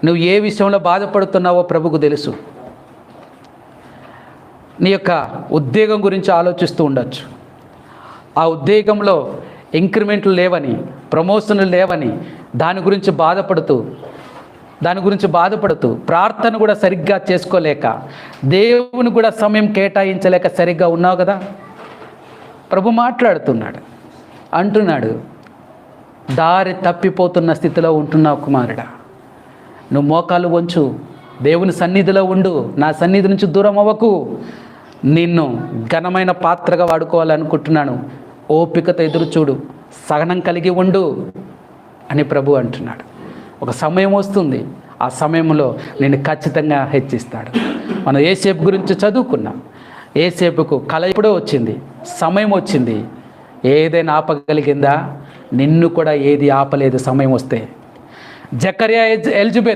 నువ్వు ఏ విషయంలో బాధపడుతున్నావో ప్రభుకు తెలుసు. నీ యొక్క ఉద్యోగం గురించి ఆలోచిస్తూ ఉండొచ్చు. ఆ ఉద్యోగంలో ఇంక్రిమెంట్లు లేవని, ప్రమోషన్లు లేవని దాని గురించి బాధపడుతూ ప్రార్థన కూడా సరిగ్గా చేసుకోలేక, దేవుని కూడా సమయం కేటాయించలేక సరిగ్గా ఉన్నావు కదా. ప్రభు మాట్లాడుతున్నాడు, అంటున్నాడు, దారి తప్పిపోతున్న స్థితిలో ఉంటున్నావు కుమారుడా, నువ్వు మోకాలు వంచు, దేవుని సన్నిధిలో ఉండు, నా సన్నిధి నుంచి దూరం అవ్వకు, నిన్ను ఘనమైన పాత్రగా వాడుకోవాలనుకుంటున్నాను, ఓపికతో ఎదురు చూడు, సహనం కలిగి ఉండు అని ప్రభు అంటున్నాడు. ఒక సమయం వస్తుంది, ఆ సమయంలో నేను ఖచ్చితంగా హెచ్చిస్తాడు. మనం యోసేపు గురించి చదువుకున్నాం. యోసేపుకు కల ఎప్పుడో వచ్చింది, సమయం వచ్చింది. ఏదైనా ఆపగలిగిందా? నిన్ను కూడా ఏది ఆపలేదు సమయం వస్తే. జకర్యా, ఎలిజబెత్